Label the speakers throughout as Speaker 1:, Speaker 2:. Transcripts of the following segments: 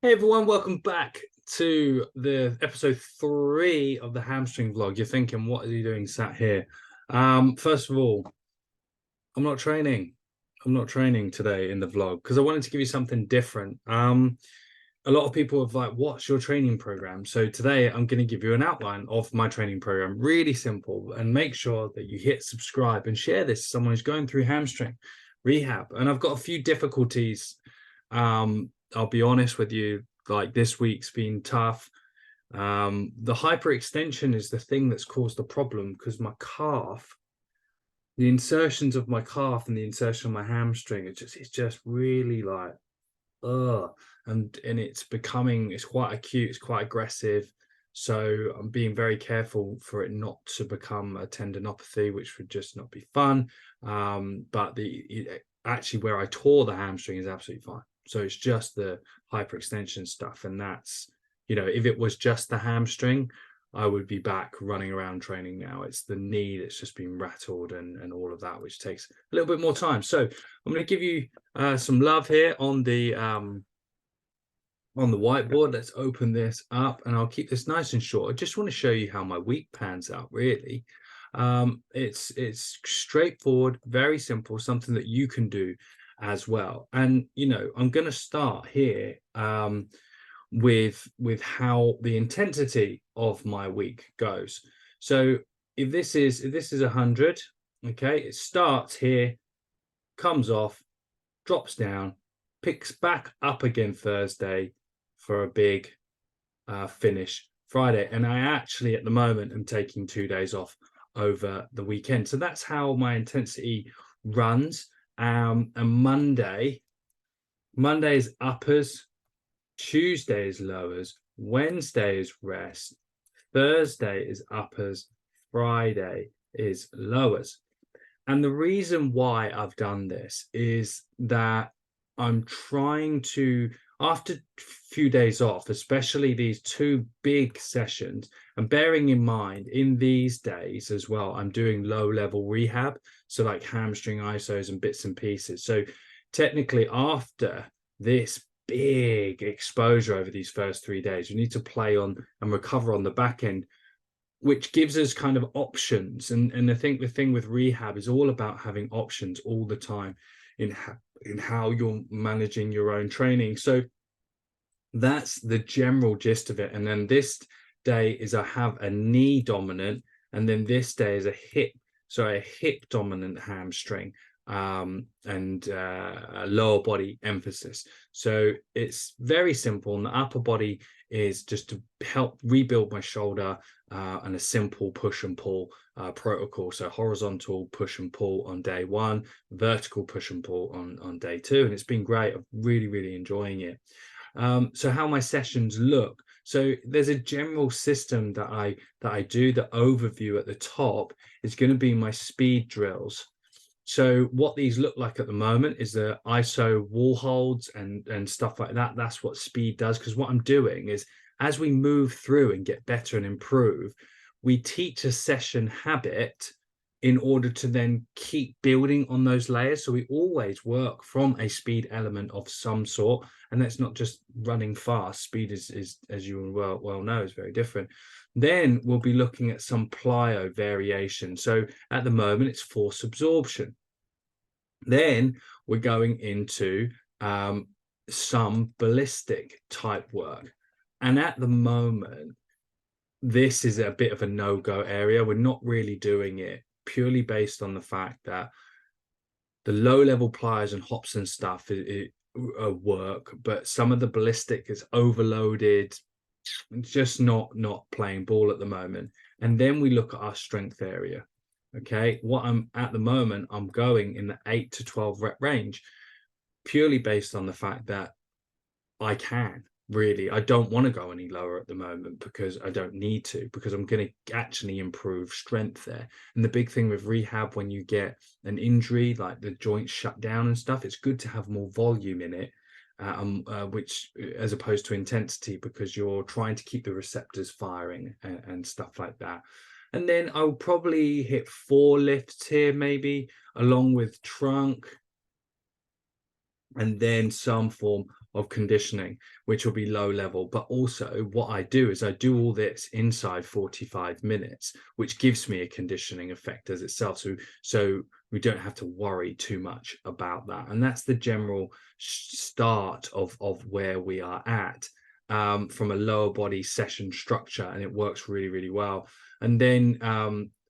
Speaker 1: Hey everyone, welcome back to the episode 3 of the hamstring vlog. You're thinking, what are you doing sat here? First of all, I'm not training. I'm not training today in the vlog because I wanted to give you something different. A lot of people have like, what's your training program? So today I'm going to give you an outline of my training program, really simple, and make sure that you hit subscribe and share this to someone who's going through hamstring rehab. And I've got a few difficulties. I'll be honest with you, like this week's been tough. The hyperextension is the thing that's caused the problem because my calf, the insertions of my calf and the insertion of my hamstring, it's just really like and it's quite acute, it's quite aggressive. So I'm being very careful for it not to become a tendinopathy, which would just not be fun. But actually where I tore the hamstring is absolutely fine. So it's just the hyperextension stuff, and that's, if it was just the hamstring, I would be back running around training now. It's the knee that's just been rattled and all of that, which takes a little bit more time. So I'm going to give you some love here on the whiteboard. Let's open this up and I'll keep this nice and short. I just want to show you how my week pans out, really. It's straightforward, very simple, something that you can do as well. And I'm going to start here with how the intensity of my week goes. So if this is 100, okay, it starts here, comes off, drops down, picks back up again Thursday for a big finish Friday. And I actually at the moment am taking 2 days off over the weekend. So that's how my intensity runs. And Monday is uppers, Tuesday is lowers, Wednesday is rest, Thursday is uppers, Friday is lowers. And the reason why I've done this is that I'm trying to, after a few days off, especially these two big sessions, and bearing in mind in these days as well, I'm doing low level rehab. So like hamstring isos and bits and pieces. So technically after this big exposure over these first 3 days, we need to play on and recover on the back end, which gives us kind of options. And I think the thing with rehab is all about having options all the time in how you're managing your own training. So that's the general gist of it. And then this day is I have a knee dominant, and then this day is a hip dominant hamstring, and a lower body emphasis. So it's very simple. And the upper body is just to help rebuild my shoulder, and a simple push and pull protocol. So horizontal push and pull on day 1, vertical push and pull on day 2. And it's been great. I'm really, really enjoying it. So how my sessions look. So there's a general system that I do. The overview at the top is going to be my speed drills. So what these look like at the moment is the ISO wall holds and stuff like that. That's what speed does. Because what I'm doing is, as we move through and get better and improve, we teach a session habit in order to then keep building on those layers. So we always work from a speed element of some sort. And that's not just running fast. Speed is as you well know, is very different. Then we'll be looking at some plyo variation. So at the moment, it's force absorption. Then we're going into some ballistic type work. And at the moment, this is a bit of a no-go area. We're not really doing it purely based on the fact that the low-level pliers and hops and stuff work, but some of the ballistic is overloaded. It's just not playing ball at the moment. And then we look at our strength area. Okay, what I'm at the moment, I'm going in the 8 to 12 rep range, purely based on the fact that I can. Really, I don't want to go any lower at the moment because I don't need to, because I'm going to actually improve strength there. And the big thing with rehab, when you get an injury like the joints shut down and stuff, it's good to have more volume in it, which as opposed to intensity, because you're trying to keep the receptors firing and stuff like that. And then I'll probably hit 4 lifts here, maybe along with trunk, and then some form of conditioning, which will be low level. But also what I do is I do all this inside 45 minutes, which gives me a conditioning effect as itself. So we don't have to worry too much about that. And that's the general start of where we are at, from a lower body session structure, and it works really, really well. And then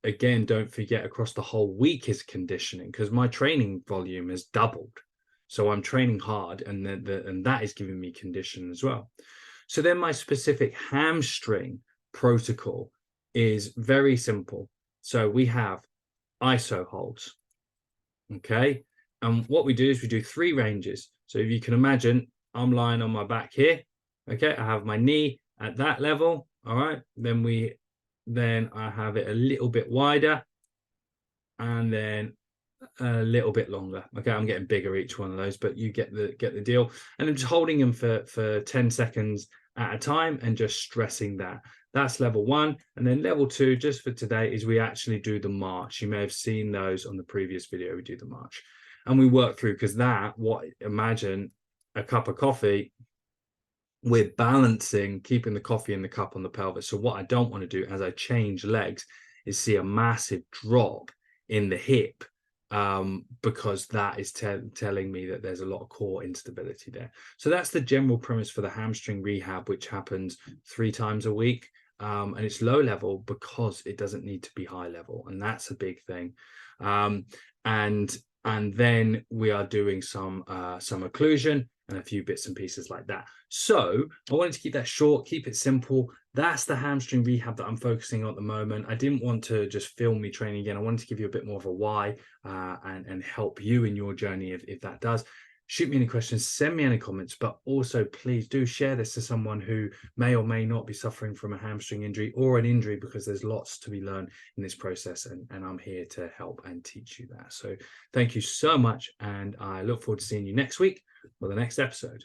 Speaker 1: again, don't forget, across the whole week is conditioning, because my training volume has doubled. So I'm training hard, and and that is giving me condition as well. So then my specific hamstring protocol is very simple. So we have iso holds, okay? And what we do is we do 3 ranges. So if you can imagine, I'm lying on my back here, okay? I have my knee at that level, all right? Then I have it a little bit wider, and then a little bit longer. Okay, I'm getting bigger each one of those, but you get the deal. And I'm just holding them for 10 seconds at a time and just stressing that. That's level 1. And then level 2, just for today, is we actually do the march. You may have seen those on the previous video. We do the march and we work through, because imagine a cup of coffee. We're balancing, keeping the coffee in the cup on the pelvis. So what I don't want to do as I change legs is see a massive drop in the hip, because that is telling me that there's a lot of core instability there. So that's the general premise for the hamstring rehab, which happens 3 times a week. And it's low level because it doesn't need to be high level. And that's a big thing. And then we are doing some occlusion and a few bits and pieces like that. So I wanted to keep that short, keep it simple. That's the hamstring rehab that I'm focusing on at the moment. I didn't want to just film me training again. I wanted to give you a bit more of a why, and help you in your journey if that does. Shoot me any questions, send me any comments, but also please do share this to someone who may or may not be suffering from a hamstring injury or an injury, because there's lots to be learned in this process, and I'm here to help and teach you that. So thank you so much, and I look forward to seeing you next week for the next episode.